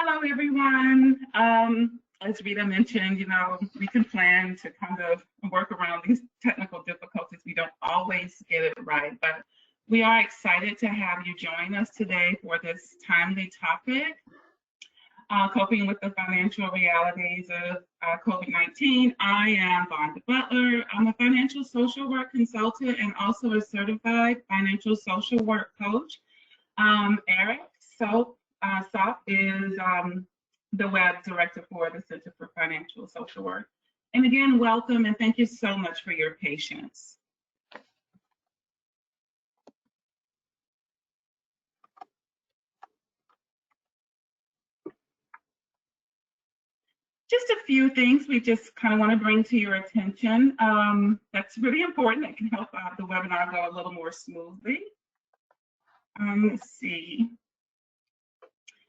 Hello, everyone. As Rita mentioned, we can plan to kind of work around these technical difficulties. We don't always get it right, but we are excited to have you join us today for this timely topic, coping with the financial realities of COVID-19. I am Vonda Butler. I'm a financial social work consultant and also a certified financial social work coach. Eric Soap is the web director for the Center for Financial Social Work. And again, welcome and thank you so much for your patience. Just a few things we just kind of want to bring to your attention. That's really important. That can help the webinar go a little more smoothly. Let's see.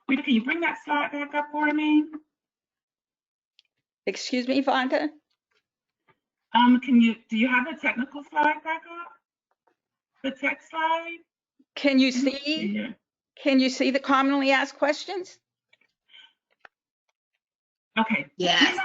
Rita, can you bring that slide back up for me? Excuse me, Vonda? Do you have the technical slide back up? The text slide? Can you see the commonly asked questions? Okay. Yes.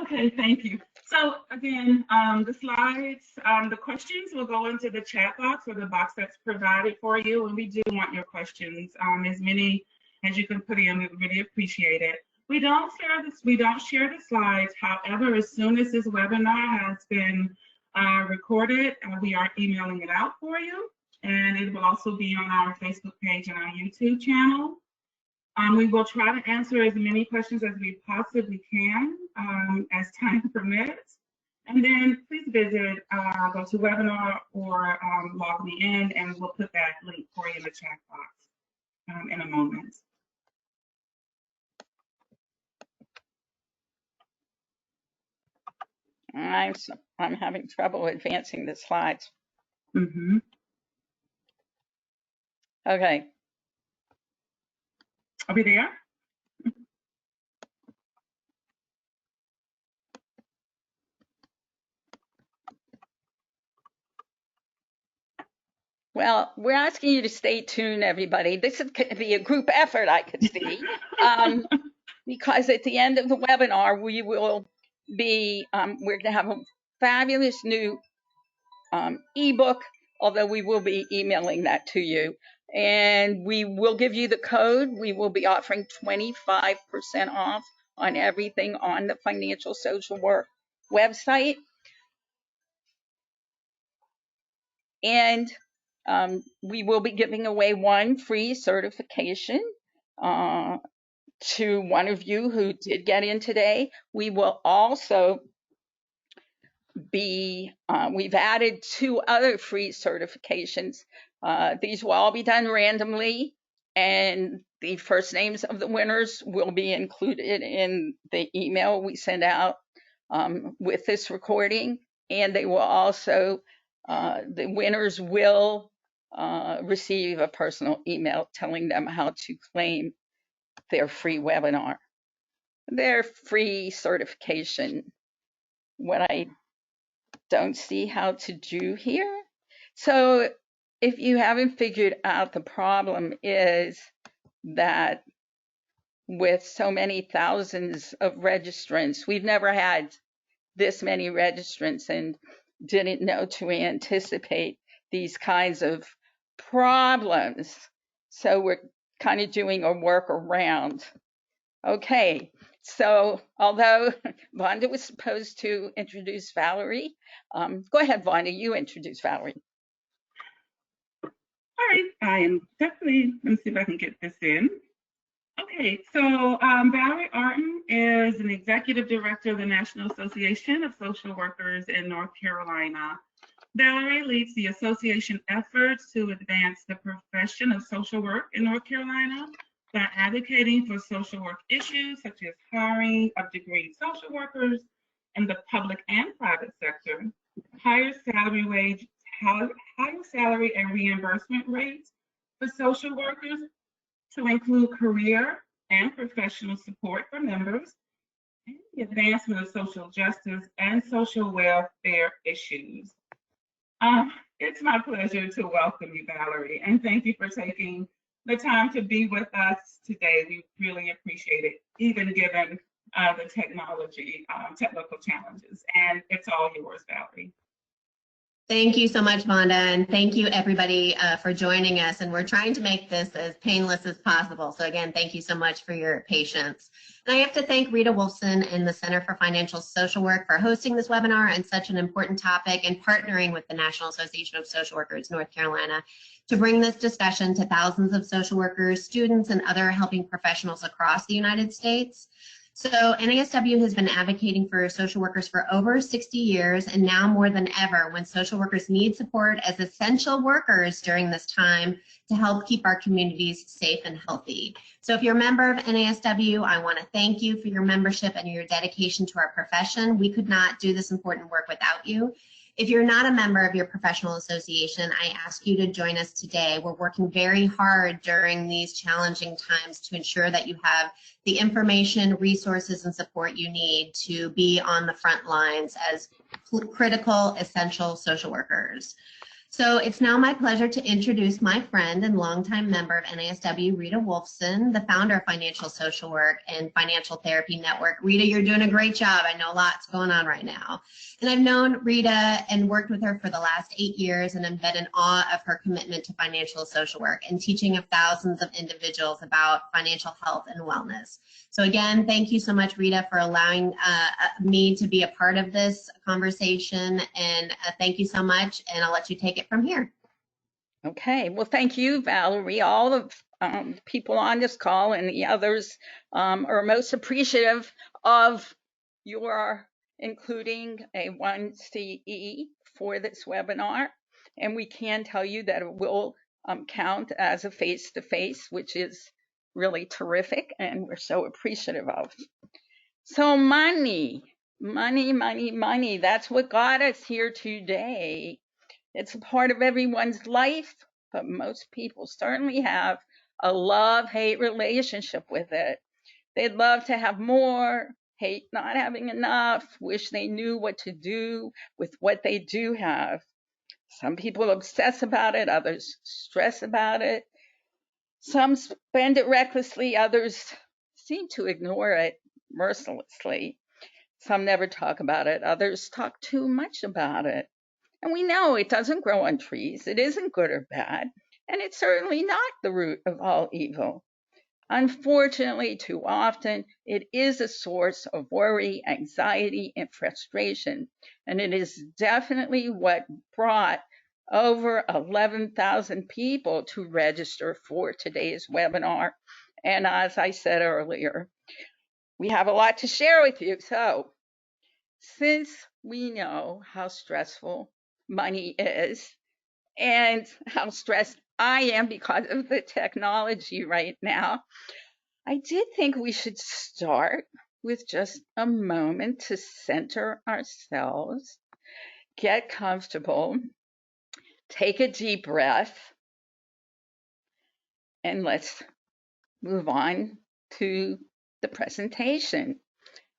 Okay, thank you. So again, the slides, the questions will go into the chat box or the box that's provided for you. And we do want your questions, as many as you can put in. We really appreciate it. We don't share the slides. However, as soon as this webinar has been recorded, we are emailing it out for you. And it will also be on our Facebook page and our YouTube channel. We will try to answer as many questions as we possibly can as time permits. And then please visit GoToWebinar or log me in, and we'll put that link for you in the chat box in a moment. I'm having trouble advancing the slides. Mm-hmm. Okay. Are we there? Well, we're asking you to stay tuned, everybody. This is going to be a group effort, I could see, because at the end of the webinar, we will be, we're going to have a fabulous new ebook, although we will be emailing that to you. And we will give you the code. We will be offering 25% off on everything on the Financial Social Work website. And we will be giving away one free certification to one of you who did get in today. We will also be, we've added 2 other free certifications. These will all be done randomly, and the first names of the winners will be included in the email we send out with this recording. And they will also, the winners will receive a personal email telling them how to claim their free webinar, their free certification. What I don't see how to do here. So if you haven't figured out, the problem is that with so many thousands of registrants, we've never had this many registrants and didn't know to anticipate these kinds of problems. So we're kind of doing a workaround. Okay, so although Vonda was supposed to introduce Valerie, go ahead, Vonda, you introduce Valerie. All right, I am definitely, let me see if I can get this in. Okay, so Valerie Arden is an executive director of the National Association of Social Workers in North Carolina. Valerie leads the association efforts to advance the profession of social work in North Carolina by advocating for social work issues such as hiring of degreed social workers in the public and private sector, higher salary and reimbursement rates for social workers to include career and professional support for members, and the advancement of social justice and social welfare issues. It's my pleasure to welcome you, Valerie, and thank you for taking the time to be with us today. We really appreciate it, even given the technical challenges. And it's all yours, Valerie. Thank you so much, Vonda, and thank you everybody for joining us. And we're trying to make this as painless as possible. So again, thank you so much for your patience. And I have to thank Rita Wolfson and the Center for Financial Social Work for hosting this webinar on such an important topic and partnering with the National Association of Social Workers North Carolina to bring this discussion to thousands of social workers, students, and other helping professionals across the United States. So NASW has been advocating for social workers for over 60 years, and now more than ever, when social workers need support as essential workers during this time to help keep our communities safe and healthy. So if you're a member of NASW, I want to thank you for your membership and your dedication to our profession. We could not do this important work without you. If you're not a member of your professional association, I ask you to join us today. We're working very hard during these challenging times to ensure that you have the information, resources, and support you need to be on the front lines as critical, essential social workers. So it's now my pleasure to introduce my friend and longtime member of NASW, Rita Wolfson, the founder of Financial Social Work and Financial Therapy Network. Rita, you're doing a great job. I know lots going on right now. And I've known Rita and worked with her for the last 8 years, and I've been in awe of her commitment to financial social work and teaching of thousands of individuals about financial health and wellness. So again, thank you so much, Rita, for allowing me to be a part of this conversation, and thank you so much, and I'll let you take it from here. Okay, well, thank you, Valerie. All of people on this call and the others are most appreciative of your including a 1CE for this webinar. And we can tell you that it will count as a face-to-face, which is really terrific, and we're so appreciative of. So money, that's what got us here today. It's a part of everyone's life, but most people certainly have a love-hate relationship with it. They'd love to have more, hate not having enough, wish they knew what to do with what they do have. Some people obsess about it, others stress about it. Some spend it recklessly, others seem to ignore it mercilessly. Some never talk about it, others talk too much about it. And we know it doesn't grow on trees, it isn't good or bad, and it's certainly not the root of all evil. Unfortunately, too often, it is a source of worry, anxiety, and frustration, and it is definitely what brought over 11,000 people to register for today's webinar. And as I said earlier, we have a lot to share with you. So, since we know how stressful money is and how stressed I am because of the technology right now, I did think we should start with just a moment to center ourselves, get comfortable, take a deep breath, and let's move on to the presentation.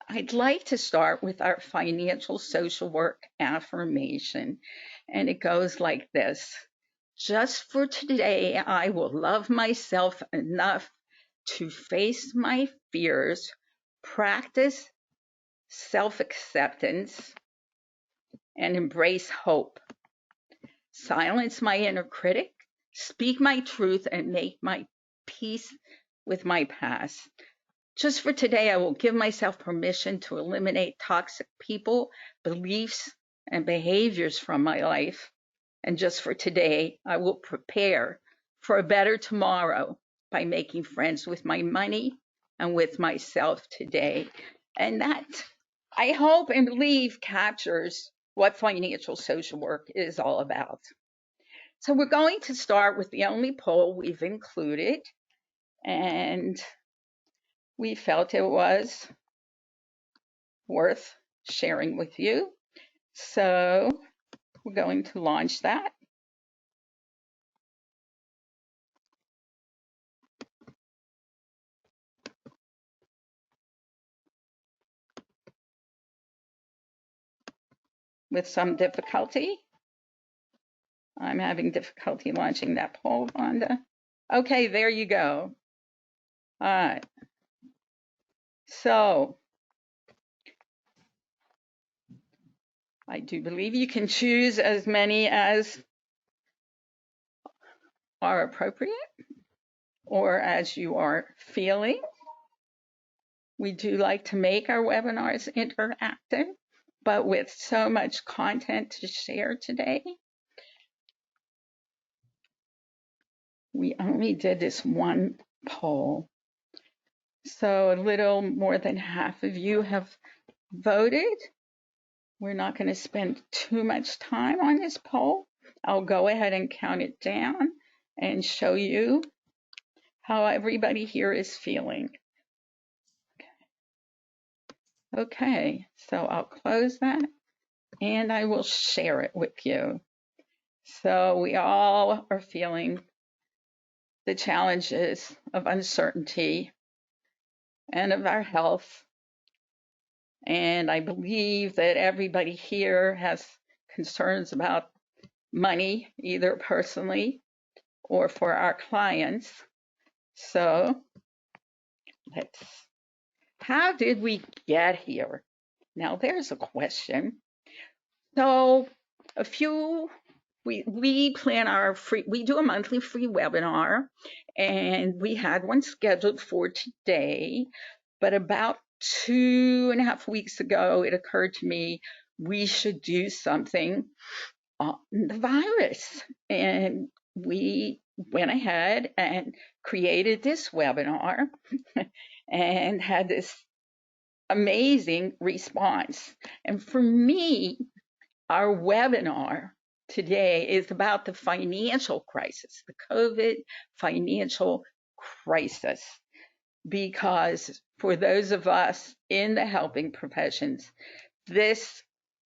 I'd like to start with our financial social work affirmation, and it goes like this. Just for today, I will love myself enough to face my fears, practice self-acceptance, and embrace hope. Silence my inner critic, speak my truth, and make my peace with my past. Just for today, I will give myself permission to eliminate toxic people, beliefs, and behaviors from my life. And just for today, I will prepare for a better tomorrow by making friends with my money and with myself today. And that, I hope and believe, captures what financial social work is all about. So we're going to start with the only poll we've included, and we felt it was worth sharing with you. So we're going to launch that. With some difficulty. I'm having difficulty launching that poll, Vonda. Okay, there you go. All right. So I do believe you can choose as many as are appropriate or as you are feeling. We do like to make our webinars interactive, but with so much content to share today, we only did this one poll. So a little more than half of you have voted. We're not going to spend too much time on this poll. I'll go ahead and count it down and show you how everybody here is feeling. Okay, so I'll close that and I will share it with you. So we all are feeling the challenges of uncertainty and of our health. And I believe that everybody here has concerns about money, either personally or for our clients. So how did we get here? Now there's a question. So we plan our we do a monthly free webinar, and we had one scheduled for today, but about 2.5 weeks ago, it occurred to me we should do something on the virus. And we went ahead and created this webinar and had this amazing response. And for me, our webinar today is about the financial crisis, the COVID financial crisis, because for those of us in the helping professions, this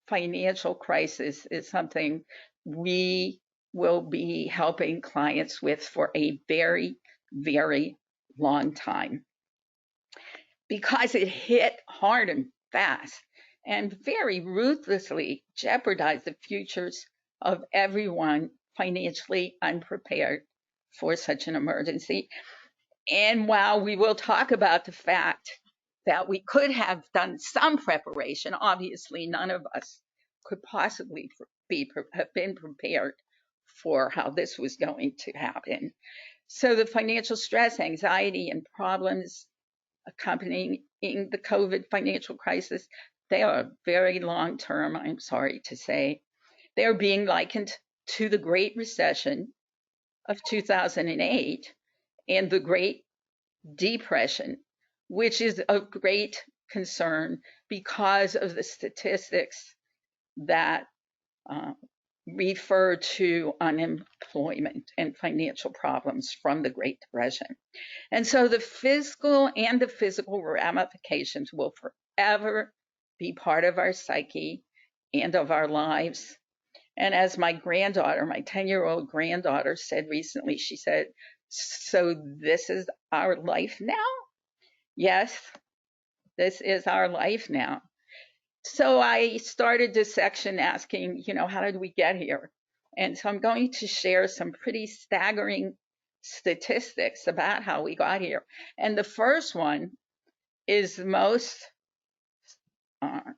financial crisis is something we will be helping clients with for a very, very long time, because it hit hard and fast and very ruthlessly jeopardized the futures of everyone financially unprepared for such an emergency. And while we will talk about the fact that we could have done some preparation, obviously none of us could possibly have been prepared for how this was going to happen. So the financial stress, anxiety, and problems accompanying the COVID financial crisis, they are very long term, I'm sorry to say. They are being likened to the Great Recession of 2008 and the Great Depression, which is of great concern because of the statistics that refer to unemployment and financial problems from the Great Depression. And so the fiscal and the physical ramifications will forever be part of our psyche and of our lives. And as my granddaughter, my 10-year-old granddaughter said recently, she said, "So this is our life now?" Yes, this is our life now. So I started this section asking, how did we get here? And so I'm going to share some pretty staggering statistics about how we got here. And the first one is the most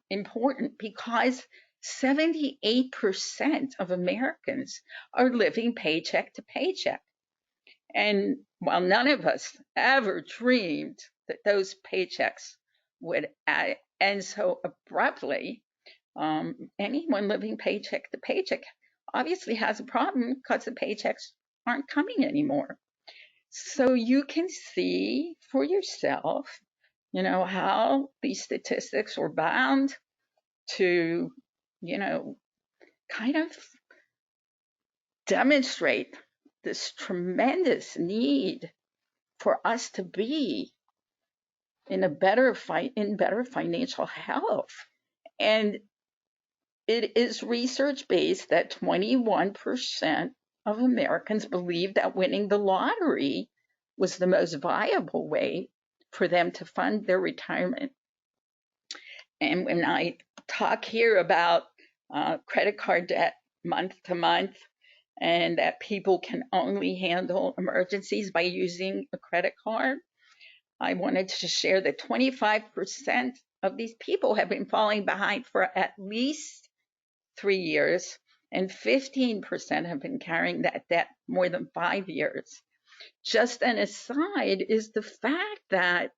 important, because 78% of Americans are living paycheck to paycheck. And while none of us ever dreamed that those paychecks would end so abruptly, anyone living paycheck to paycheck obviously has a problem because the paychecks aren't coming anymore. So you can see for yourself, how these statistics were bound to, kind of demonstrate this tremendous need for us to be in better financial health. And it is research based that 21% of Americans believe that winning the lottery was the most viable way for them to fund their retirement. And when I talk here about credit card debt month to month, and that people can only handle emergencies by using a credit card. I wanted to share that 25% of these people have been falling behind for at least 3 years, and 15% have been carrying that debt more than 5 years. Just an aside is the fact that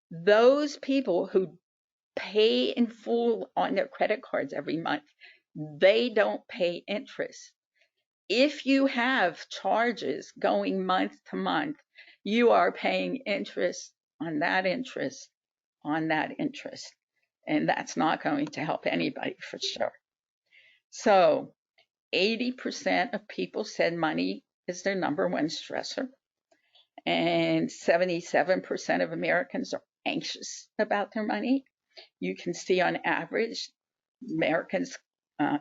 those people who pay in full on their credit cards every month, they don't pay interest. If you have charges going month to month, you are paying interest on that interest on that interest. And that's not going to help anybody for sure. So 80% of people said money is their number one stressor. And 77% of Americans are anxious about their money. You can see on average, Americans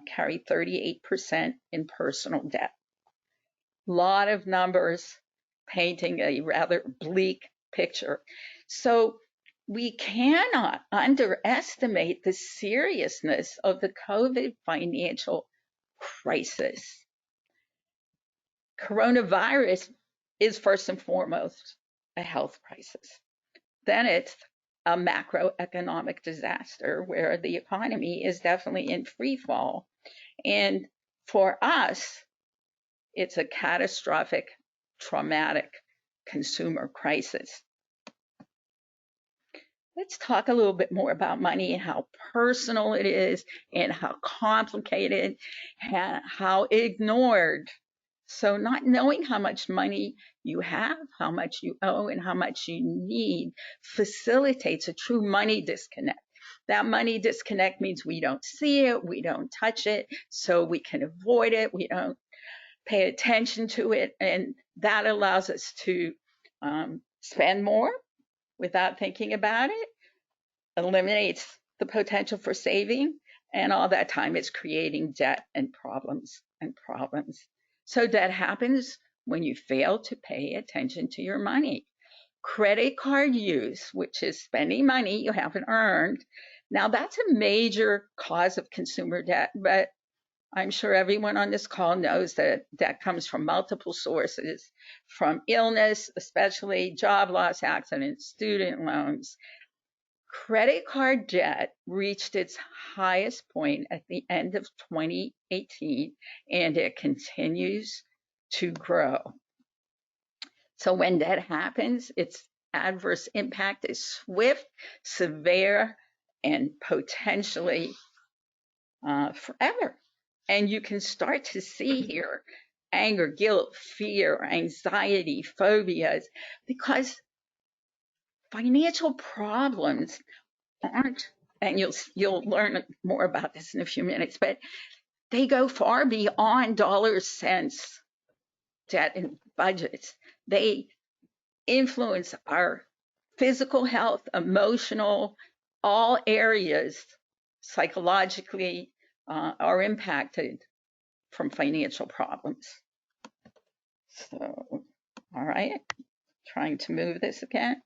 carry 38% in personal debt. A lot of numbers painting a rather bleak picture. So we cannot underestimate the seriousness of the COVID financial crisis. Coronavirus is first and foremost a health crisis. Then it's a macroeconomic disaster where the economy is definitely in free fall. And for us, it's a catastrophic, traumatic consumer crisis. Let's talk a little bit more about money and how personal it is and how complicated, how ignored. So not knowing how much money you have, how much you owe, and how much you need facilitates a true money disconnect. That money disconnect means we don't see it, we don't touch it, so we can avoid it, we don't pay attention to it, and that allows us to spend more without thinking about it, eliminates the potential for saving, and all that time it's creating debt and problems and problems. So debt happens when you fail to pay attention to your money. Credit card use, which is spending money you haven't earned. Now that's a major cause of consumer debt, but I'm sure everyone on this call knows that debt comes from multiple sources, from illness, especially job loss, accidents, student loans. Credit card debt reached its highest point at the end of 2018, and it continues to grow. So when that happens, its adverse impact is swift, severe, and potentially forever. And you can start to see here anger, guilt, fear, anxiety, phobias, because financial problems aren't, and you'll learn more about this in a few minutes, but they go far beyond dollars, cents, debt, and budgets. They influence our physical health, emotional, all areas psychologically are impacted from financial problems. So, all right, trying to move this again.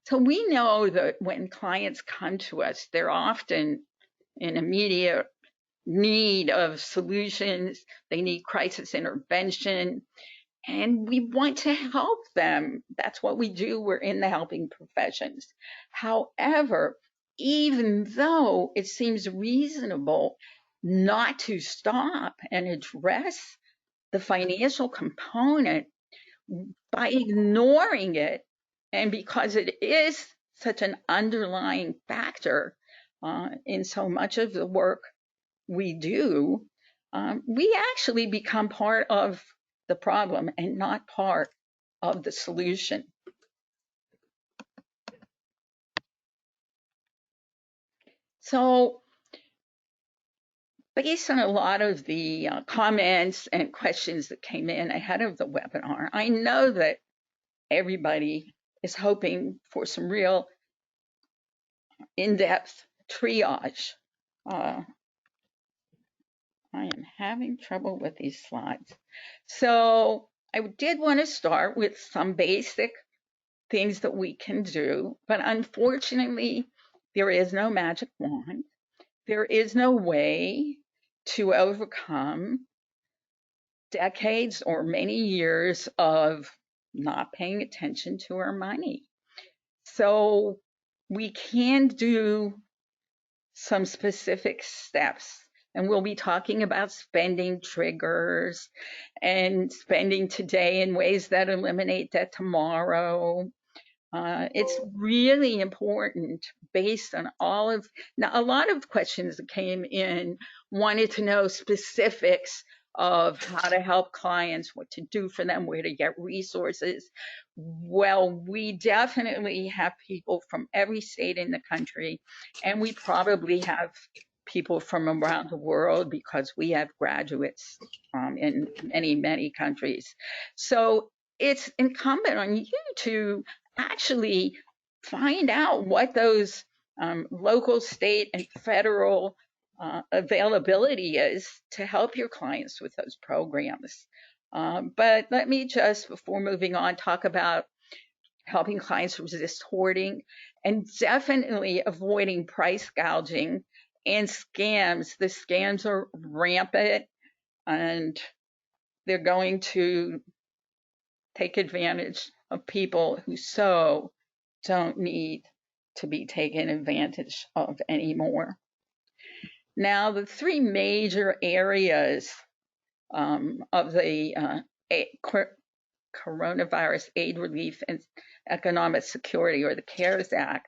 So we know that when clients come to us, they're often in immediate need of solutions. They need crisis intervention, and we want to help them. That's what we do. We're in the helping professions. However, even though it seems reasonable not to stop and address the financial component, by ignoring it, and because it is such an underlying factor in so much of the work we do, we actually become part of the problem and not part of the solution. So based on a lot of the comments and questions that came in ahead of the webinar, I know that everybody is hoping for some real in-depth triage. I am having trouble with these slides. So I did want to start with some basic things that we can do, but unfortunately, there is no magic wand. There is no way to overcome decades or many years of not paying attention to our money. So we can do some specific steps, and we'll be talking about spending triggers and spending today in ways that eliminate debt tomorrow. It's really important based on all of, now a lot of questions that came in wanted to know specifics of how to help clients, what to do for them, where to get resources. Well, we definitely have people from every state in the country, and we probably have people from around the world because we have graduates in many, many countries. So it's incumbent on you to actually find out what those local, state, and federal availability is to help your clients with those programs. But let me just, before moving on, talk about helping clients resist hoarding and definitely avoiding price gouging and scams. The scams are rampant and they're going to take advantage of people who so don't need to be taken advantage of anymore. Now, the three major areas of the coronavirus aid relief and economic security, or the CARES Act,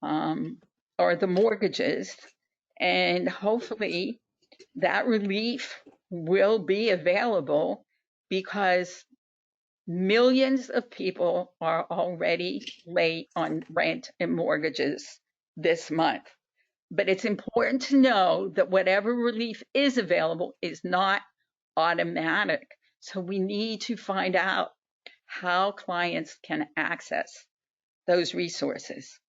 are the mortgages, and hopefully that relief will be available because millions of people are already late on rent and mortgages this month. But it's important to know that whatever relief is available is not automatic. So we need to find out how clients can access those resources.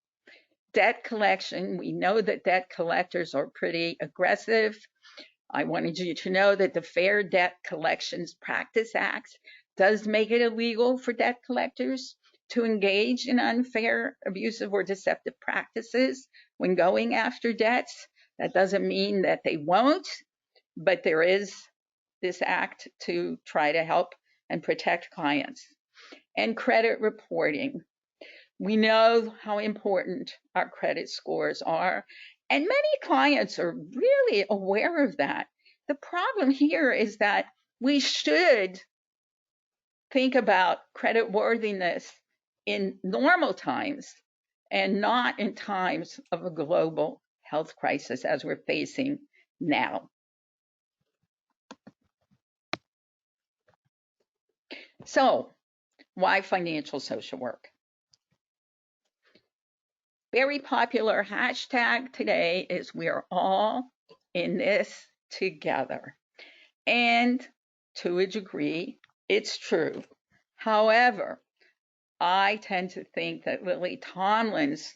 Debt collection, we know that debt collectors are pretty aggressive. I wanted you to know that the Fair Debt Collections Practice Act does make it illegal for debt collectors to engage in unfair, abusive, or deceptive practices when going after debts. That doesn't mean that they won't, but there is this act to try to help and protect clients. And credit reporting. We know how important our credit scores are, and many clients are really aware of that. The problem here is that we should think about credit worthiness in normal times and not in times of a global health crisis as we're facing now. So, why financial social work? Very popular hashtag today is we're all in this together. And to a degree, it's true. However, I tend to think that Lily Tomlin's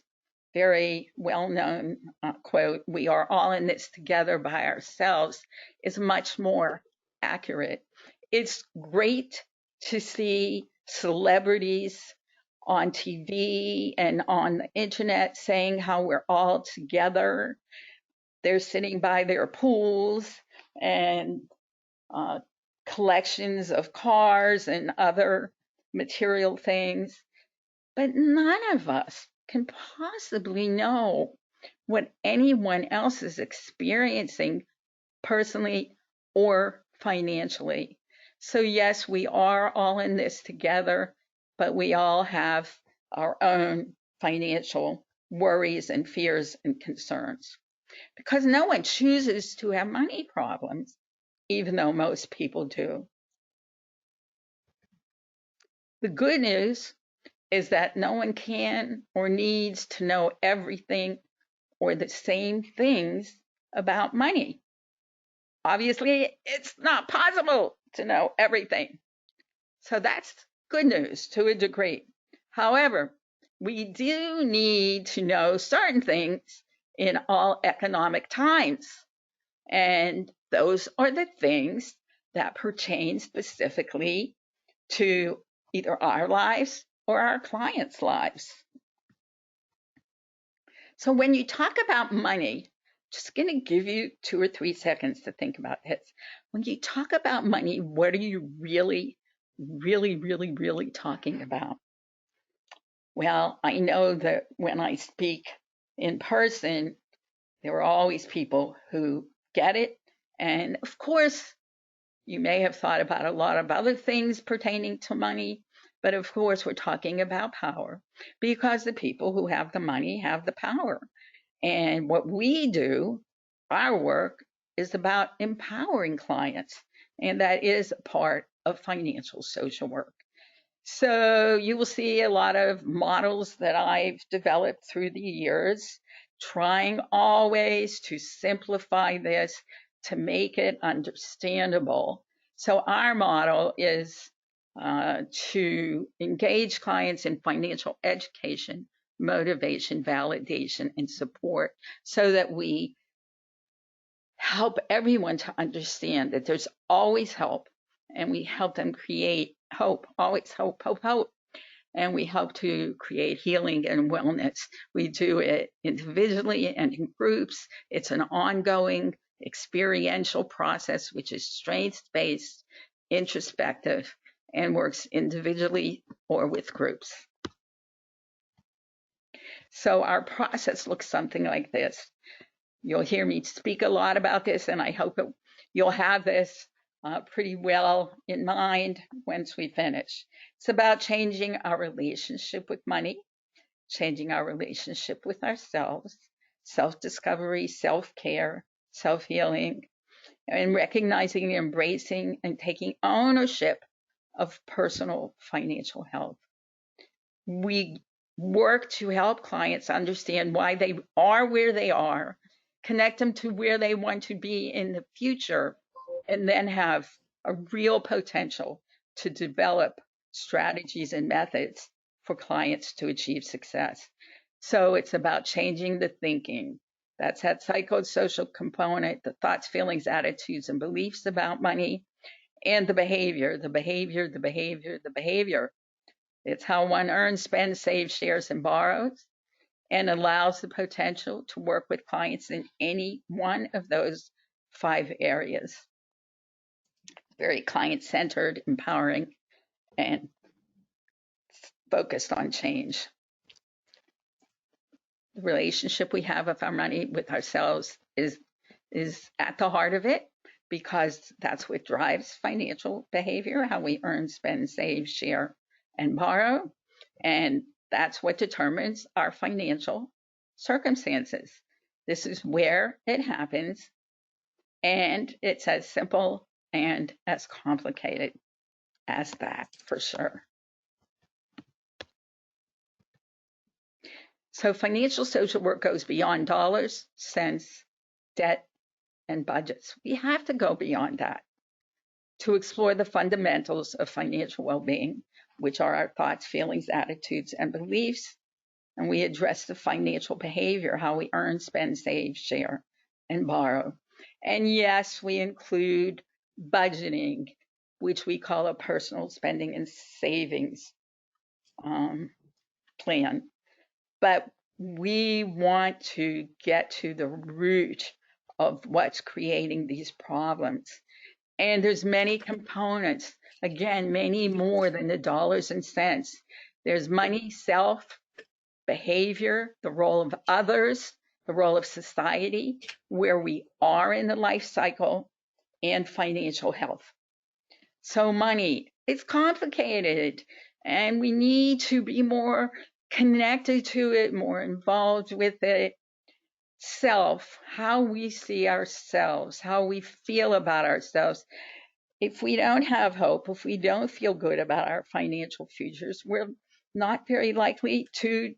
very well-known quote, "We are all in this together by ourselves," is much more accurate. It's great to see celebrities on TV and on the internet saying how we're all together. They're sitting by their pools and collections of cars and other material things. But none of us can possibly know what anyone else is experiencing personally or financially. So yes, we are all in this together, but we all have our own financial worries and fears and concerns. Because no one chooses to have money problems, even though most people do. The good news is that no one can or needs to know everything or the same things about money. Obviously, it's not possible to know everything. So that's good news to a degree. However, we do need to know certain things in all economic times. And those are the things that pertain specifically to either our lives or our clients' lives. So when you talk about money, Just going to give you 2 or 3 seconds to think about this. When you talk about money, what are you really, really, really, really talking about? Well, I know that when I speak in person, there are always people who get it. And of course, you may have thought about a lot of other things pertaining to money, but of course, we're talking about power because the people who have the money have the power. And what we do, our work, is about empowering clients, and that is a part of financial social work. So you will see a lot of models that I've developed through the years, trying always to simplify this to make it understandable. So our model is to engage clients in financial education, motivation, validation, and support so that we help everyone to understand that there's always help, and we help them create hope, always hope, hope, hope. And we help to create healing and wellness. We do it individually and in groups. It's an ongoing experiential process, which is strengths-based, introspective, and works individually or with groups. So our process looks something like this. You'll hear me speak a lot about this, and I hope you'll have this pretty well in mind once we finish. It's about changing our relationship with money, changing our relationship with ourselves, self-discovery, self-care, self-healing, and recognizing, embracing, and taking ownership of personal financial health. We work to help clients understand why they are where they are, connect them to where they want to be in the future, and then have a real potential to develop strategies and methods for clients to achieve success. So it's about changing the thinking. That's that psychosocial component, the thoughts, feelings, attitudes, and beliefs about money, and the behavior, the behavior, the behavior, the behavior. It's how one earns, spends, saves, shares, and borrows, and allows the potential to work with clients in any one of those 5 areas. Very client-centered, empowering, and focused on change. The relationship we have with our money, with ourselves, is at the heart of it, because that's what drives financial behavior, how we earn, spend, save, share, and borrow. And that's what determines our financial circumstances. This is where it happens, and it's as simple and as complicated as that, for sure. So financial social work goes beyond dollars, cents, debt, and budgets. We have to go beyond that to explore the fundamentals of financial well-being, which are our thoughts, feelings, attitudes, and beliefs. And we address the financial behavior, how we earn, spend, save, share, and borrow. And yes, we include budgeting, which we call a personal spending and savings plan. But we want to get to the root of what's creating these problems. And there's many components, again, many more than the dollars and cents. There's money, self, behavior, the role of others, the role of society, where we are in the life cycle, and financial health. So money, it's complicated, and we need to be more connected to it, more involved with it. Self, how we see ourselves, how we feel about ourselves. If we don't have hope, if we don't feel good about our financial futures, we're not very likely to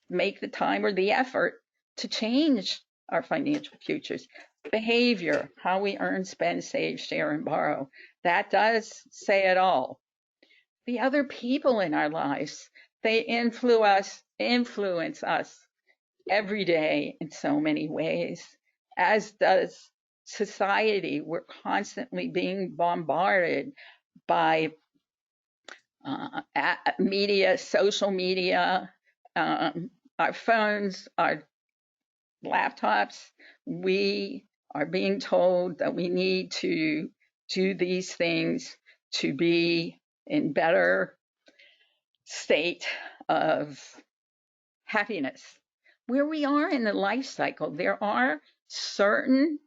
make the time or the effort to change our financial futures. Behavior, how we earn, spend, save, share, and borrow. That does say it all. The other people in our lives, they influence us every day in so many ways, as does society. We're constantly being bombarded by media, social media, our phones, our laptops, we are being told that we need to do these things to be in better state of happiness. Where we are in the life cycle, there are certain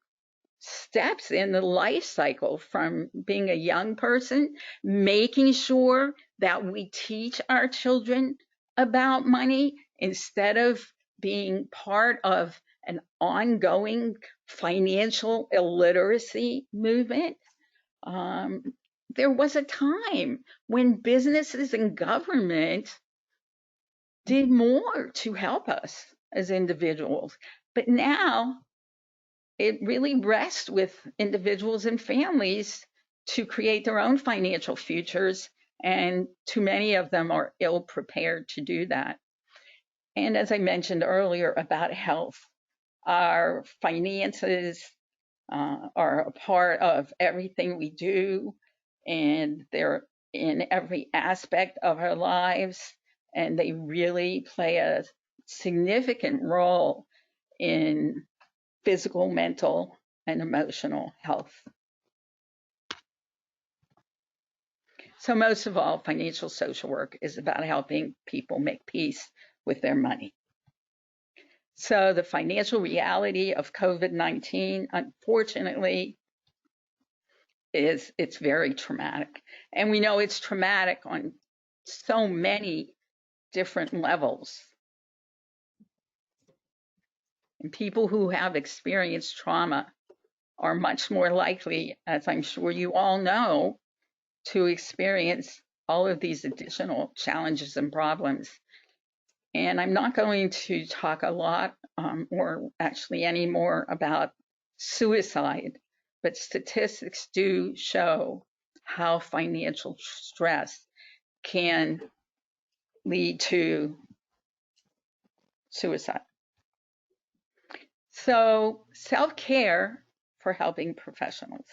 steps in the life cycle from being a young person, making sure that we teach our children about money instead of being part of an ongoing financial illiteracy movement. Um, there was a time when businesses and government did more to help us as individuals, but now it really rests with individuals and families to create their own financial futures, and too many of them are ill prepared to do that. And as I mentioned earlier about health, our finances are a part of everything we do, and they're in every aspect of our lives, and they really play a significant role in physical, mental, and emotional health. So most of all, financial social work is about helping people make peace with their money. So the financial reality of COVID-19, unfortunately, it's very traumatic. And we know it's traumatic on so many different levels. And people who have experienced trauma are much more likely, as I'm sure you all know, to experience all of these additional challenges and problems. And I'm not going to talk a lot or actually any more about suicide, but statistics do show how financial stress can lead to suicide. So self-care for helping professionals.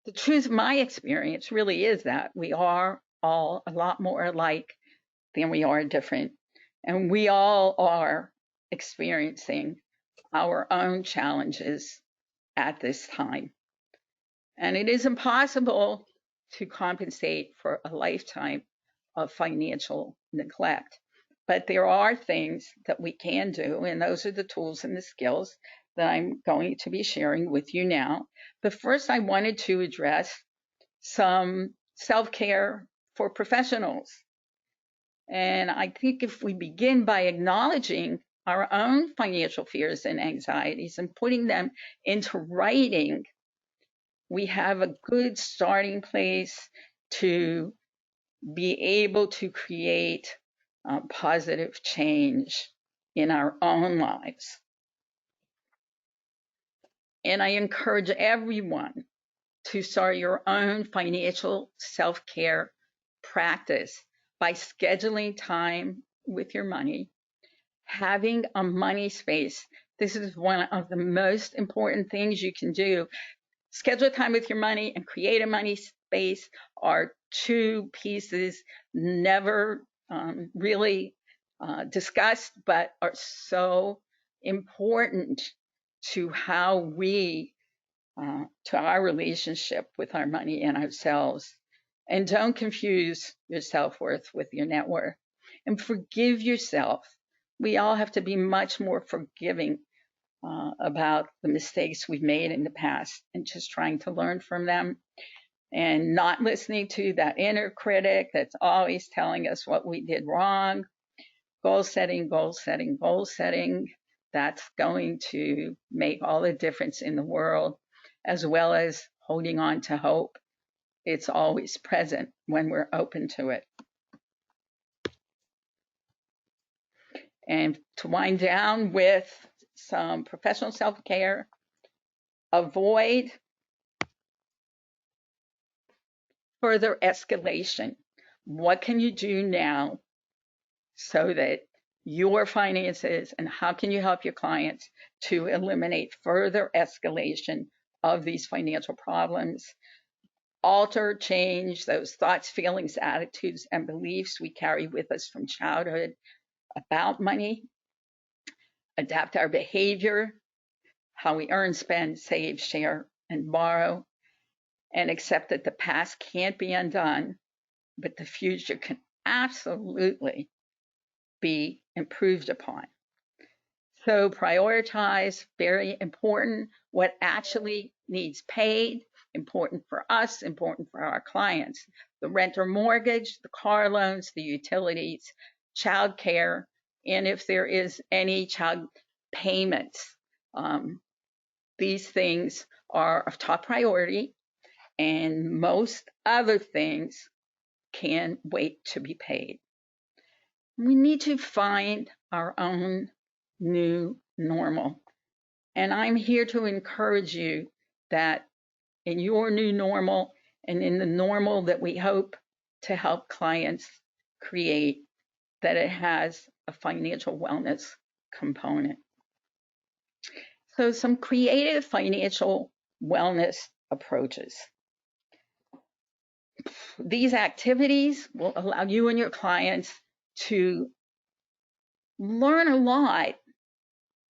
The truth of my experience really is that we are all a lot more alike than we are different. And we all are experiencing our own challenges at this time. And it is impossible to compensate for a lifetime of financial neglect. But there are things that we can do, and those are the tools and the skills that I'm going to be sharing with you now. But first, I wanted to address some self-care for professionals. And I think if we begin by acknowledging our own financial fears and anxieties and putting them into writing, we have a good starting place to be able to create positive change in our own lives. And I encourage everyone to start your own financial self-care practice by scheduling time with your money, having a money space. This is one of the most important things you can do. Schedule time with your money and create a money space are two pieces never really discussed, but are so important to how we, to our relationship with our money and ourselves. And don't confuse your self-worth with your net worth. And forgive yourself. We all have to be much more forgiving about the mistakes we've made in the past and just trying to learn from them and not listening to that inner critic that's always telling us what we did wrong. Goal setting, goal setting, goal setting. That's going to make all the difference in the world, as well as holding on to hope. It's always present when we're open to it. And to wind down with some professional self-care, avoid further escalation. What can you do now so that your finances, and how can you help your clients to eliminate further escalation of these financial problems? Alter, change those thoughts, feelings, attitudes, and beliefs we carry with us from childhood about money. adapt our behavior, how we earn, spend, save, share, and borrow, and accept that the past can't be undone, but the future can absolutely be improved upon. So prioritize, very important, what actually needs paid, important for us, important for our clients. The rent or mortgage, the car loans, the utilities, child care, and if there is any child payments. These things are of top priority, and most other things can wait to be paid. We need to find our own new normal. And I'm here to encourage you that in your new normal and in the normal that we hope to help clients create, that it has a financial wellness component. So some creative financial wellness approaches. These activities will allow you and your clients to learn a lot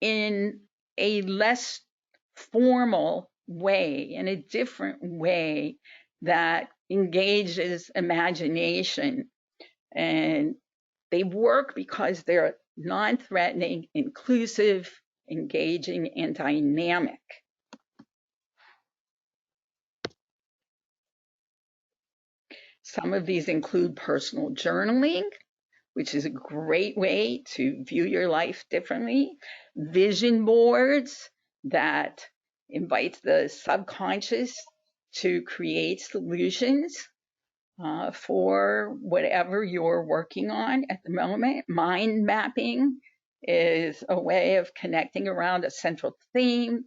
in a less formal way, in a different way that engages imagination. And they work because they're non-threatening, inclusive, engaging, and dynamic. Some of these include personal journaling, which is a great way to view your life differently, vision boards that invite the subconscious to create solutions for whatever you're working on at the moment. Mind mapping is a way of connecting around a central theme.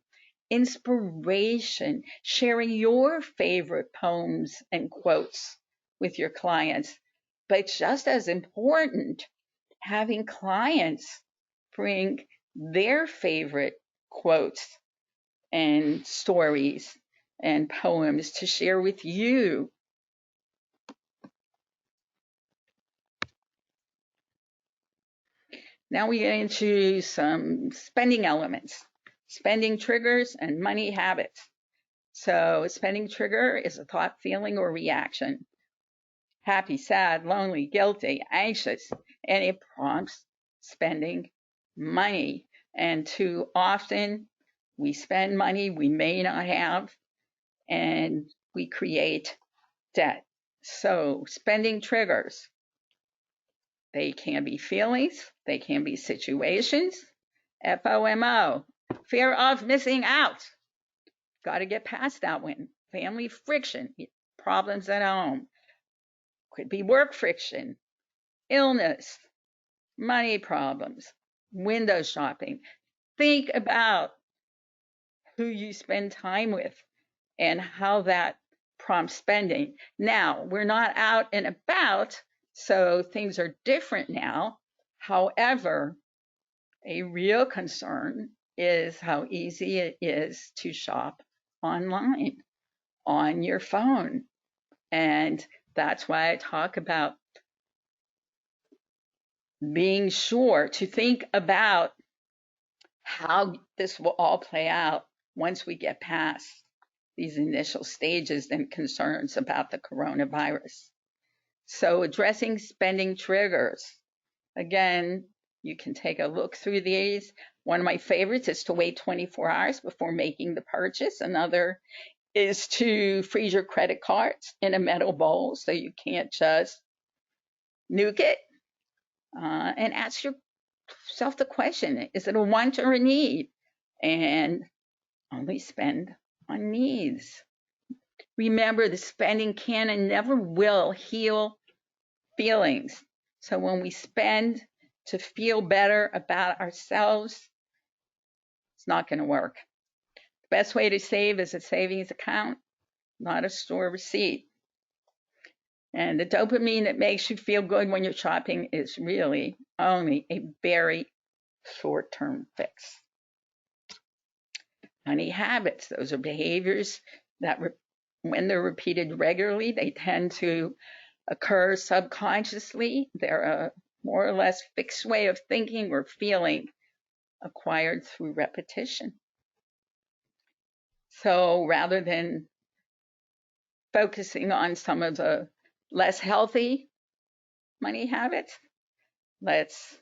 Inspiration, sharing your favorite poems and quotes with your clients. But just as important, having clients bring their favorite quotes and stories and poems to share with you. Now we get into some spending elements, spending triggers and money habits. So a spending trigger is a thought, feeling, or reaction. Happy, sad, lonely, guilty, anxious, and it prompts spending money. And too often we spend money we may not have, and we create debt. So spending triggers, they can be feelings, they can be situations. FOMO, fear of missing out. Got to get past that one. Family friction, problems at home. Could be work friction, illness, money problems, window shopping. Think about who you spend time with and how that prompts spending. Now, we're not out and about, so things are different now. However, a real concern is how easy it is to shop online on your phone. And that's why I talk about being sure to think about how this will all play out once we get past these initial stages and concerns about the coronavirus. So addressing spending triggers. Again, you can take a look through these. One of my favorites is to wait 24 hours before making the purchase. Another is to freeze your credit cards in a metal bowl so you can't just nuke it. And ask yourself the question, is it a want or a need? And only spend on needs. Remember, the spending can and never will heal feelings. So when we spend to feel better about ourselves, it's not going to work. The best way to save is a savings account, not a store receipt. And the dopamine that makes you feel good when you're shopping is really only a very short-term fix. Money habits, those are behaviors that when they're repeated regularly, they tend to occur subconsciously. They're a more or less fixed way of thinking or feeling acquired through repetition. So rather than focusing on some of the less healthy money habits, let's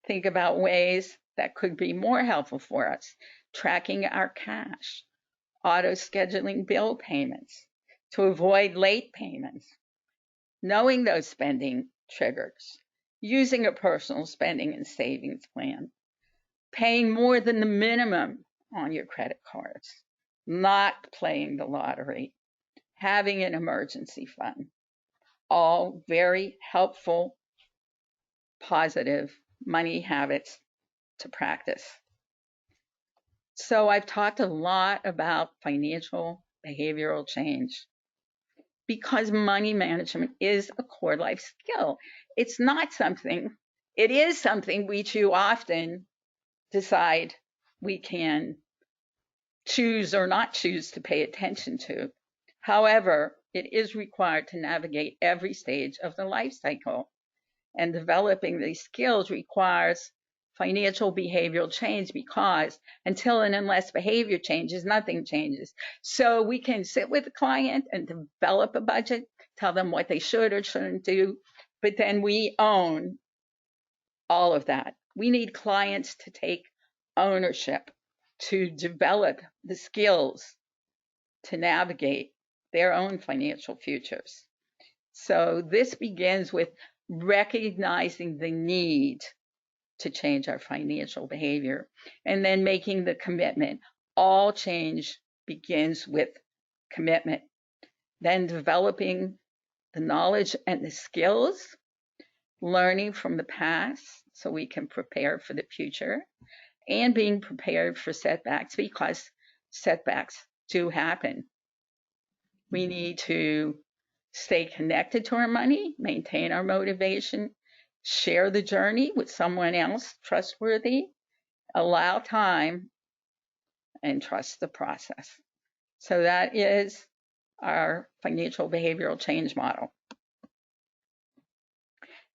think about ways that could be more helpful for us. Tracking our cash, auto scheduling bill payments to avoid late payments, knowing those spending triggers, using a personal spending and savings plan, paying more than the minimum on your credit cards, not playing the lottery, having an emergency fund, all very helpful, positive money habits to practice. So I've talked a lot about financial behavioral change because money management is a core life skill. It's not something, it is something we too often decide we can choose or not choose to pay attention to. However, it is required to navigate every stage of the life cycle, and developing these skills requires financial behavioral change, because until and unless behavior changes, nothing changes. So we can sit with the client and develop a budget, tell them what they should or shouldn't do, but then we own all of that. We need clients to take ownership, to develop the skills to navigate their own financial futures. So this begins with recognizing the need to change our financial behavior and then making the commitment. All change begins with commitment. Then developing the knowledge and the skills, learning from the past so we can prepare for the future, and being prepared for setbacks, because setbacks do happen. We need to stay connected to our money, maintain our motivation, share the journey with someone else trustworthy, allow time, and trust the process. So that is our financial behavioral change model.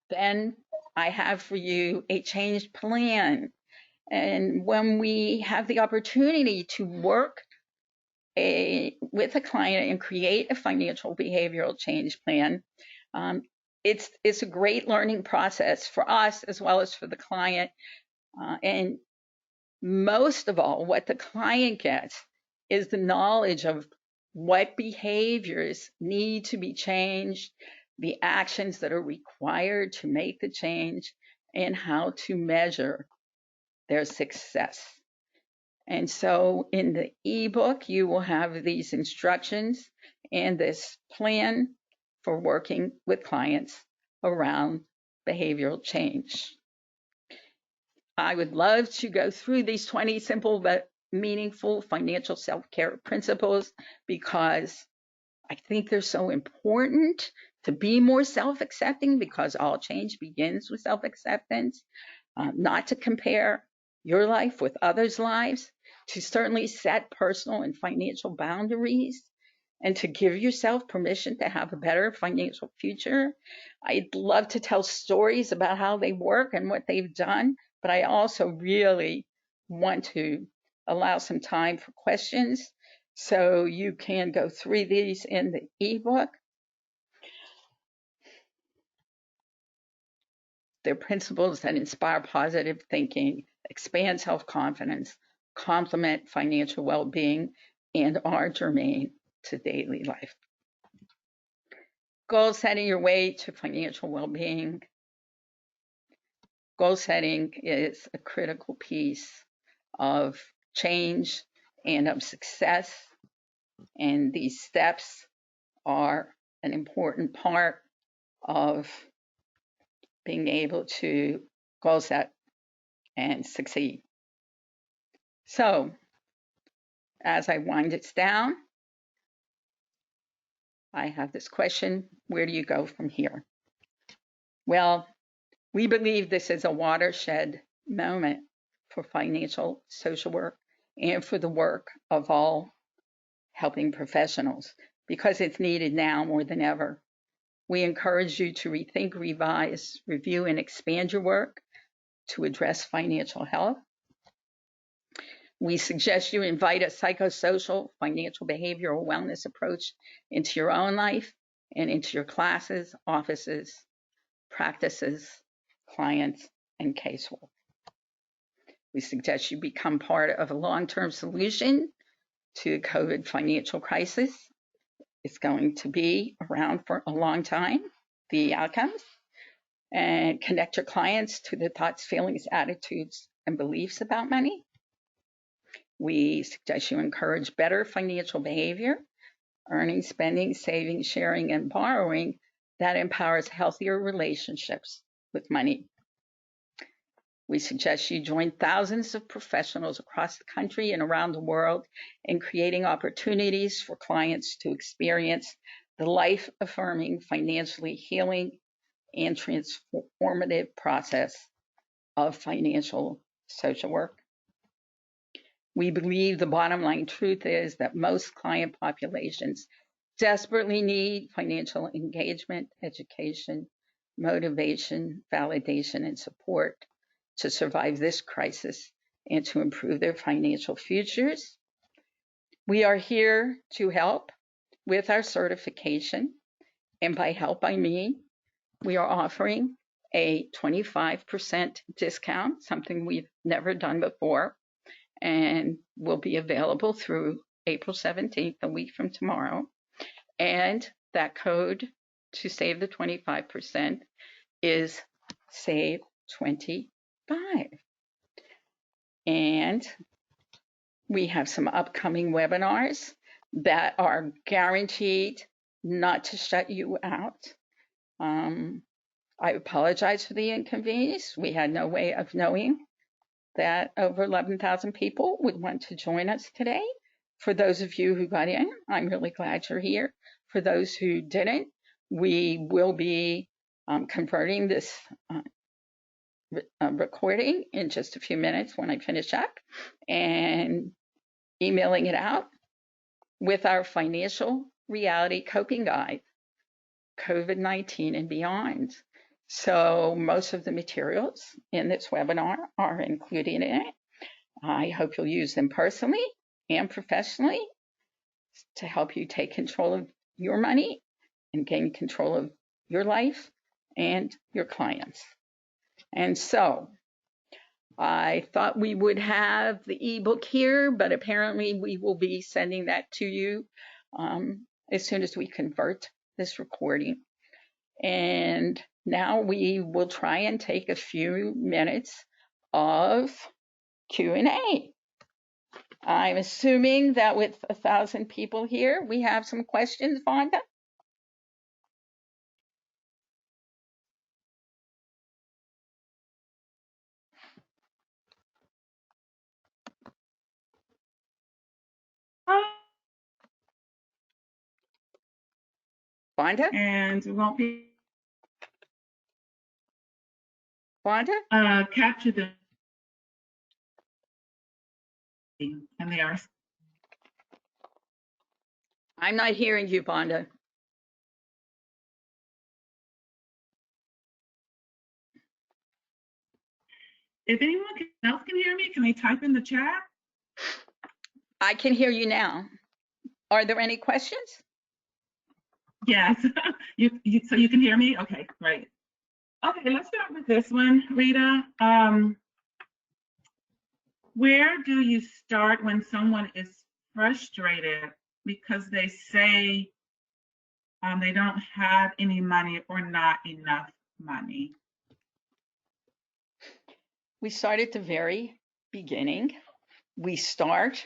Then I have for you a change plan. And when we have the opportunity to work with a client and create a financial behavioral change plan, it's a great learning process for us as well as for the client. And most of all, what the client gets is the knowledge of what behaviors need to be changed, the actions that are required to make the change, and how to measure their success. And so in the ebook, you will have these instructions and this plan for working with clients around behavioral change. I would love to go through these 20 simple but meaningful financial self-care principles, because I think they're so important to be more self-accepting, because all change begins with self-acceptance, not to compare your life with others' lives, to certainly set personal and financial boundaries, and to give yourself permission to have a better financial future. I'd love to tell stories about how they work and what they've done, but I also really want to allow some time for questions. So you can go through these in the ebook. They're principles that inspire positive thinking, expand self-confidence, complement financial well-being, and are germane to daily life. Goal setting your way to financial well-being. Goal setting is a critical piece of change and of success, and these steps are an important part of being able to goal set and succeed. So, as I wind it down, I have this question: where do you go from here? Well, we believe this is a watershed moment for financial social work and for the work of all helping professionals, because it's needed now more than ever. We encourage you to rethink, revise, review, and expand your work to address financial health. We suggest you invite a psychosocial, financial, behavioral wellness approach into your own life and into your classes, offices, practices, clients, and casework. We suggest you become part of a long-term solution to the COVID financial crisis. It's going to be around for a long time, the outcomes, and connect your clients to the thoughts, feelings, attitudes, and beliefs about money. We suggest you encourage better financial behavior, earning, spending, saving, sharing, and borrowing that empowers healthier relationships with money. We suggest you join thousands of professionals across the country and around the world in creating opportunities for clients to experience the life-affirming, financially healing, and transformative process of financial social work. We believe the bottom line truth is that most client populations desperately need financial engagement, education, motivation, validation, and support to survive this crisis and to improve their financial futures. We are here to help with our certification, and by help I mean we are offering a 25% discount, something we've never done before, and will be available through April 17th, a week from tomorrow. And that code to save the 25% is SAVE25. And we have some upcoming webinars that are guaranteed not to shut you out. I apologize for the inconvenience. We had no way of knowing that over 11,000 people would want to join us today. For those of you who got in, I'm really glad you're here. For those who didn't, we will be converting this recording in just a few minutes when I finish up and emailing it out with our financial reality coping guide, COVID-19 and beyond. So most of the materials in this webinar are included in it. I hope you'll use them personally and professionally to help you take control of your money and gain control of your life and your clients. And so I thought we would have the ebook here, but apparently we will be sending that to you as soon as we convert this recording. And now we will try and take a few minutes of Q&A. I'm assuming that with 1,000 people here, we have some questions, Vonda? Vonda? And we won't be Vonda? capture them, and they are. I'm not hearing you, Vonda. If anyone else can hear me, can they type in the chat? I can hear you now. Are there any questions? Yes. So you can hear me? Okay, great. Okay, let's start with this one, Rita. Where do you start when someone is frustrated because they say they don't have any money or not enough money? We start at the very beginning. We start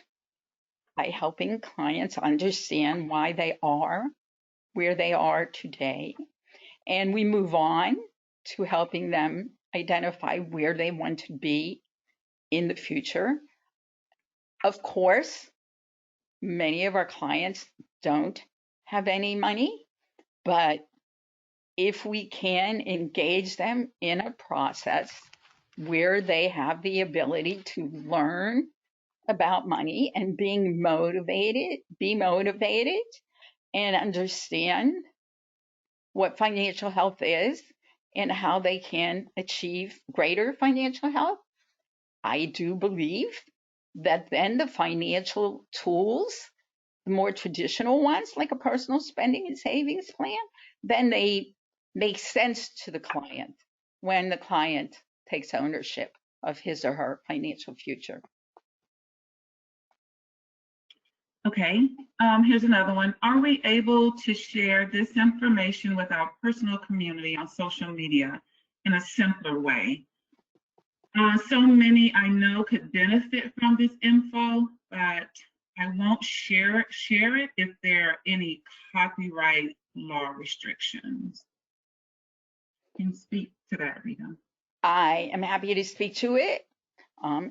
by helping clients understand why they are where they are today. And we move on to helping them identify where they want to be in the future. Of course, many of our clients don't have any money, but if we can engage them in a process where they have the ability to learn about money and be motivated and understand what financial health is and how they can achieve greater financial health, I do believe that then the financial tools, the more traditional ones, like a personal spending and savings plan, then they make sense to the client when the client takes ownership of his or her financial future. Okay, here's another one. Are we able to share this information with our personal community on social media in a simpler way? So many I know could benefit from this info, but I won't share it if there are any copyright law restrictions. Can you speak to that, Rita? I am happy to speak to it.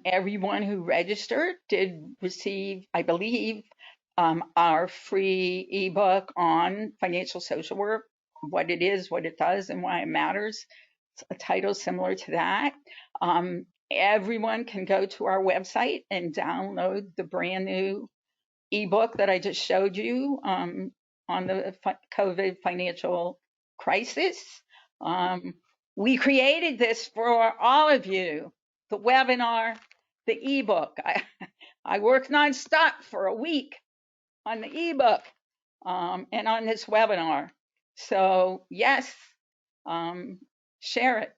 Everyone who registered did receive, I believe, our free ebook on financial social work, what it is, what it does, and why it matters. It's a title similar to that. Everyone can go to our website and download the brand new ebook that I just showed you on the COVID financial crisis. We created this for all of you, the webinar, the ebook. I worked nonstop for a week on the ebook and on this webinar. So yes, share it,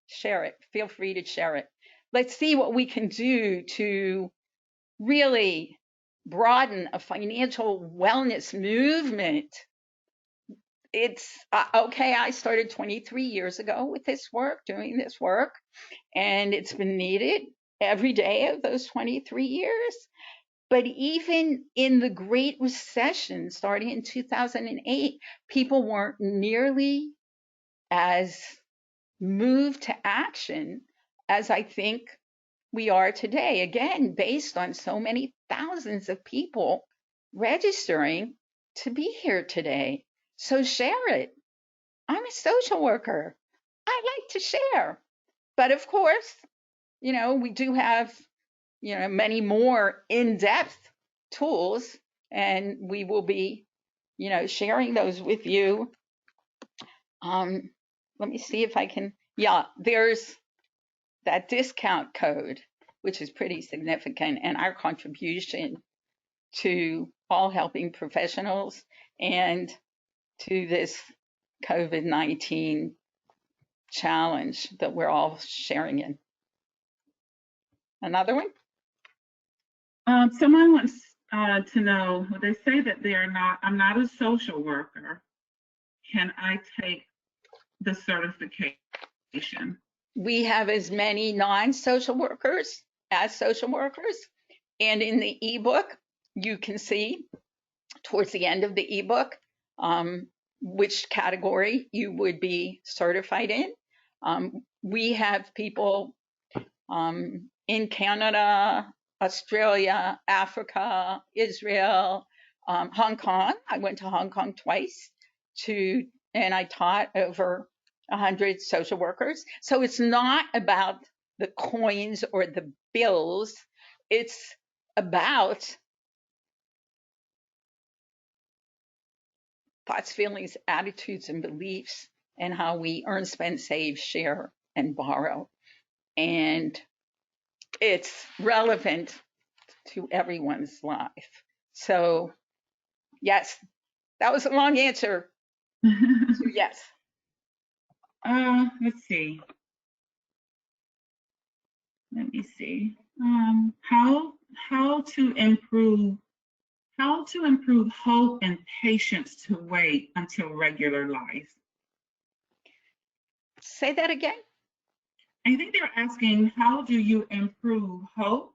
share it. Feel free to share it. Let's see what we can do to really broaden a financial wellness movement. It's okay. I started 23 years ago with this work, doing this work, and it's been needed every day of those 23 years. But even in the Great Recession, starting in 2008, people weren't nearly as moved to action as I think we are today. Again, based on so many thousands of people registering to be here today. So share it. I'm a social worker. I like to share. But of course, we do have, many more in-depth tools, and we will be, sharing those with you. Let me see if I can, there's that discount code, which is pretty significant, and our contribution to all helping professionals and to this COVID-19 challenge that we're all sharing in. Another one? Someone wants to know, they say that I'm not a social worker. Can I take the certification? We have as many non-social workers as social workers. And in the ebook, you can see towards the end of the ebook which category you would be certified in. We have people in Canada, Australia, Africa, Israel, Hong Kong. I went to Hong Kong twice and I taught over 100 social workers. So it's not about the coins or the bills. It's about thoughts, feelings, attitudes, and beliefs, and how we earn, spend, save, share, and borrow. And it's relevant to everyone's life. So, yes, that was a long answer. So yes. Let's see. Let me see. How to improve hope and patience to wait until regular life. Say that again. I think they're asking, how do you improve hope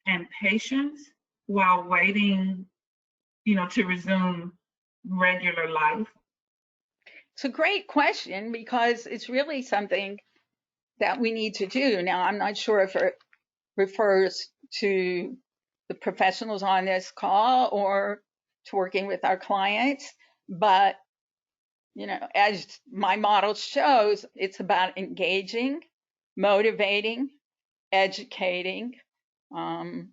and patience while waiting, to resume regular life? It's a great question because it's really something that we need to do. Now, I'm not sure if it refers to the professionals on this call or to working with our clients, but as my model shows, it's about engaging, motivating, educating, and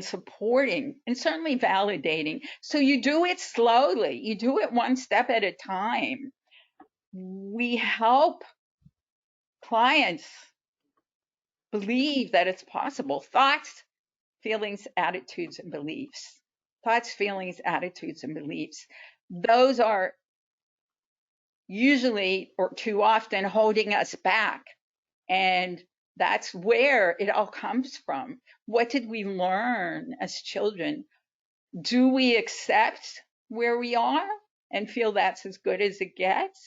supporting, and certainly validating. So you do it slowly. You do it one step at a time. We help clients believe that it's possible. Thoughts, feelings, attitudes, and beliefs. Thoughts, feelings, attitudes, and beliefs. Those are usually or too often holding us back. And that's where it all comes from. What did we learn as children? Do we accept where we are and feel that's as good as it gets?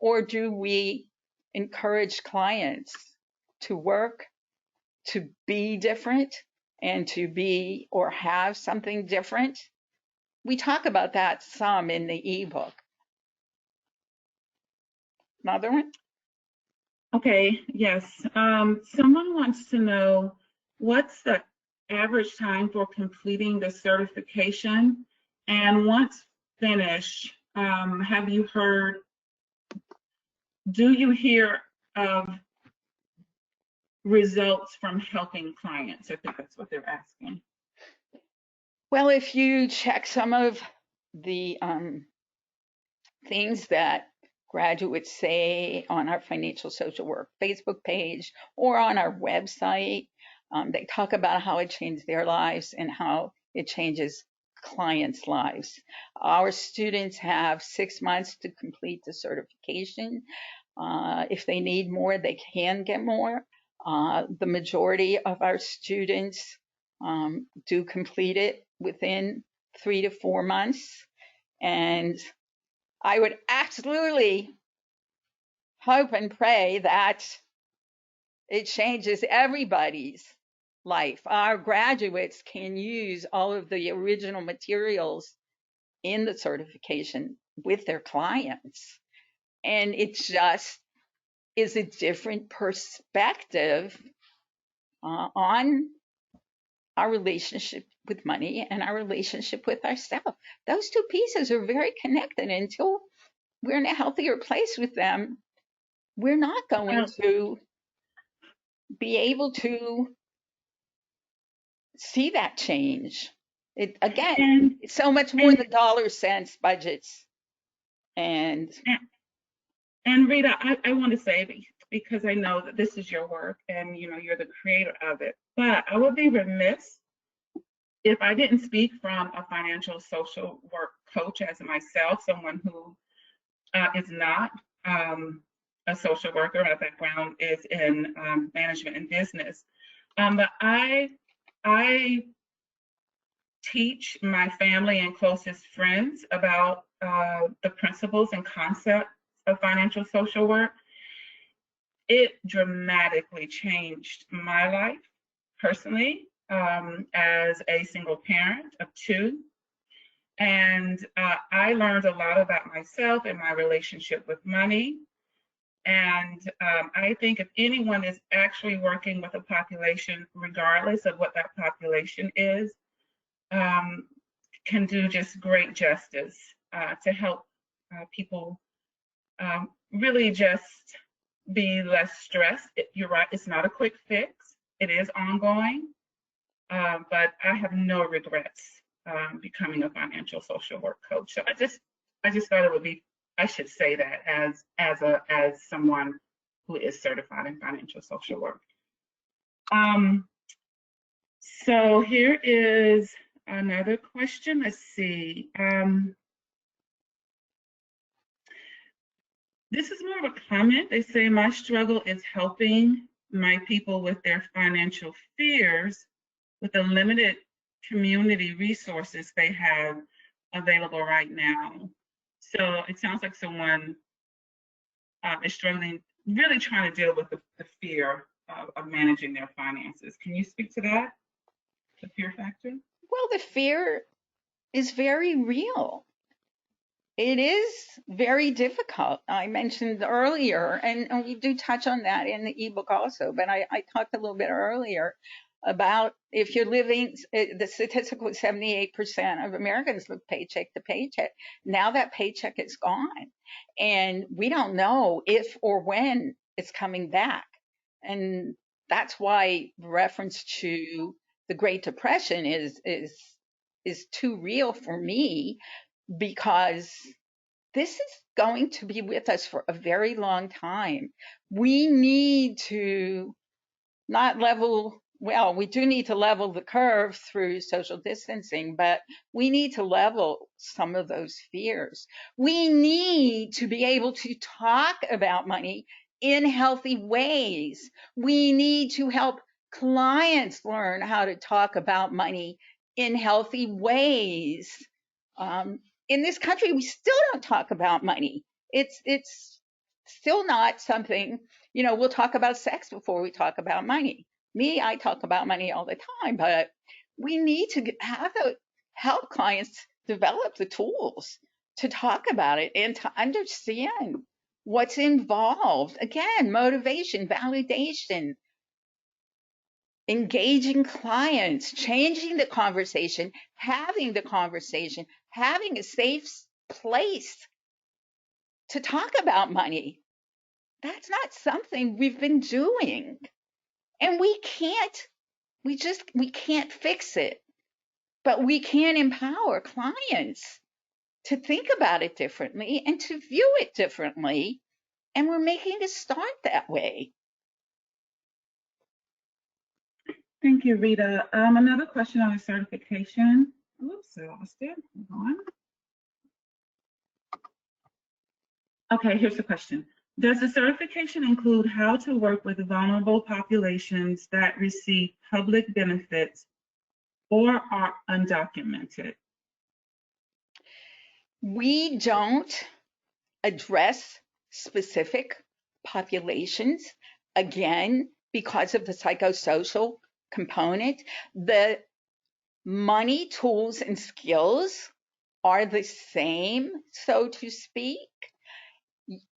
Or do we encourage clients to work, to be different, and to be or have something different? We talk about that some in the ebook. Another one? Okay, yes. Someone wants to know what's the average time for completing the certification? And once finished, have you heard, do you hear of results from helping clients? I think that's what they're asking. Well, if you check some of the things that graduates say on our financial social work Facebook page or on our website, they talk about how it changed their lives and how it changes clients' lives. Our students have 6 months to complete the certification. If they need more, they can get more. The majority of our students do complete it within 3 to 4 months. And I would absolutely hope and pray that it changes everybody's life. Our graduates can use all of the original materials in the certification with their clients. And it just is a different perspective on our relationship with money and our relationship with ourselves. Those two pieces are very connected. Until we're in a healthier place with them, we're not going to be able to see that change. It again, it's so much more than dollars, cents, budgets, and Rita, I want to say, because I know that this is your work and you're the creator of it, but I would be remiss if I didn't speak from a financial social work coach as myself, someone who is not a social worker. My background is in management and business. But I teach my family and closest friends about the principles and concepts of financial social work. It dramatically changed my life personally as a single parent of 2. And I learned a lot about myself and my relationship with money. And I think if anyone is actually working with a population, regardless of what that population is, can do just great justice to help people really just be less stressed. You're right, it's not a quick fix. It is ongoing, but I have no regrets becoming a financial social work coach. So I just thought it would be, I should say that as someone who is certified in financial social work. So here is another question. Let's see. This is more of a comment. They say, my struggle is helping my people with their financial fears with the limited community resources they have available right now. So it sounds like someone is struggling, really trying to deal with the fear of managing their finances. Can you speak to that, the fear factor? Well, the fear is very real. It is very difficult. I mentioned earlier, and we do touch on that in the ebook also, but I talked a little bit earlier about if you're living, the statistic was 78% of Americans live paycheck to paycheck. Now that paycheck is gone, and we don't know if or when it's coming back. And that's why reference to the Great Depression is too real for me, because this is going to be with us for a very long time. We need to not level, well, we do need to level the curve through social distancing, but we need to level some of those fears. We need to be able to talk about money in healthy ways. We need to help clients learn how to talk about money in healthy ways. In this country, we still don't talk about money. It's still not something, we'll talk about sex before we talk about money. Me, I talk about money all the time, but we need to help clients develop the tools to talk about it and to understand what's involved. Again, motivation, validation, engaging clients, changing the conversation, having a safe place to talk about money. That's not something we've been doing. And we can't fix it, but we can empower clients to think about it differently and to view it differently. And we're making a start that way. Thank you, Rita. Another question on the certification. Oops, I lost it. Hold on. Okay, here's the question. Does the certification include how to work with vulnerable populations that receive public benefits or are undocumented? We don't address specific populations, again, because of the psychosocial component. The money, tools, and skills are the same, so to speak.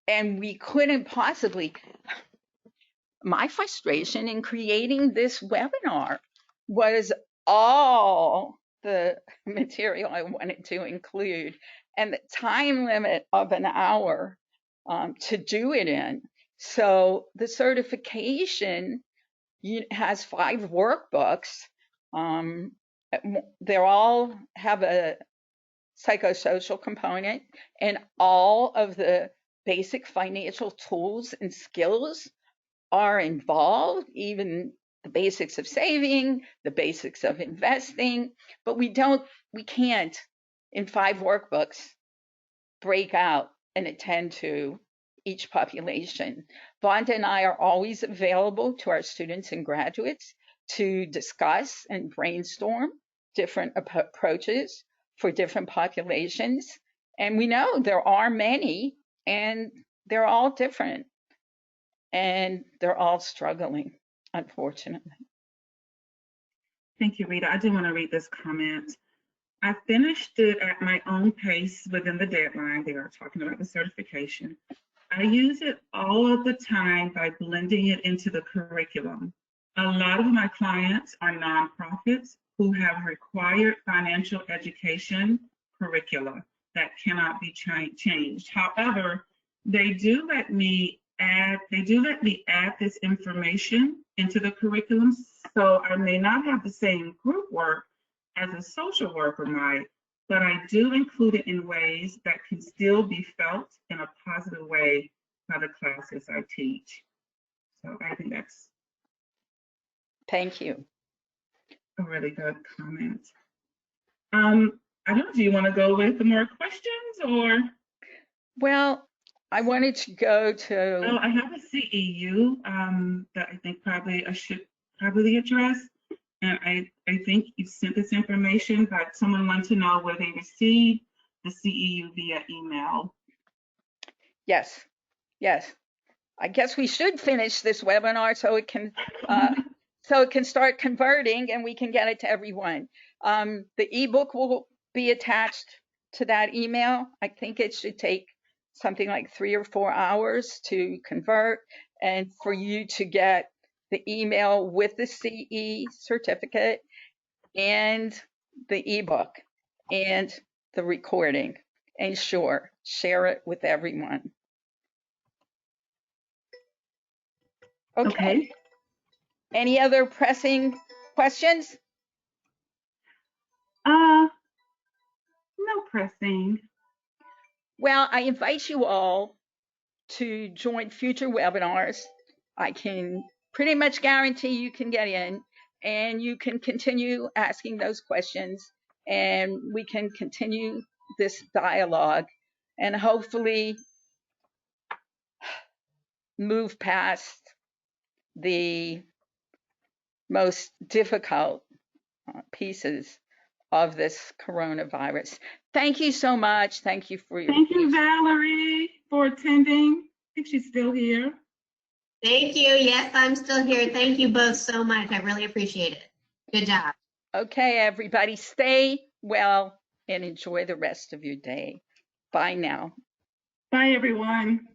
And we couldn't possibly, my frustration in creating this webinar was all the material I wanted to include and the time limit of an hour to do it in. So the certification has 5 workbooks. They all have a psychosocial component, and all of the basic financial tools and skills are involved, even the basics of saving, the basics of investing, but we can't in 5 workbooks break out and attend to each population. Vonda and I are always available to our students and graduates to discuss and brainstorm different approaches for different populations. And we know there are many, and they're all different, and they're all struggling, unfortunately. Thank you, Rita. I do want to read this comment. I finished it at my own pace within the deadline. They are talking about the certification. I use it all of the time by blending it into the curriculum. A lot of my clients are nonprofits who have required financial education curricula that cannot be changed. However, they do let me add this information into the curriculum, so I may not have the same group work as a social worker might, but I do include it in ways that can still be felt in a positive way by the classes I teach. So I think that's Thank you. a really good comment. I don't know, do you want to go with the more questions or? Well, I wanted to go to. Oh, I have a CEU that I think probably I should probably address. And I think you sent this information, but someone wants to know where they received the CEU via email. Yes, yes. I guess we should finish this webinar so it can start converting and we can get it to everyone. The ebook will be attached to that email. I think it should take something like 3 or 4 hours to convert, and for you to get the email with the CE certificate and the ebook and the recording. And sure, share it with everyone. Okay. Any other pressing questions? No pressing. Well, I invite you all to join future webinars. I can pretty much guarantee you can get in, and you can continue asking those questions, and we can continue this dialogue and hopefully move past the most difficult pieces of this coronavirus. Thank you so much. Thank you for your Thank you, patience. Valerie, for attending. I think she's still here. Thank you. Yes, I'm still here. Thank you both so much. I really appreciate it. Good job. Okay, everybody, stay well and enjoy the rest of your day. Bye now. Bye, everyone.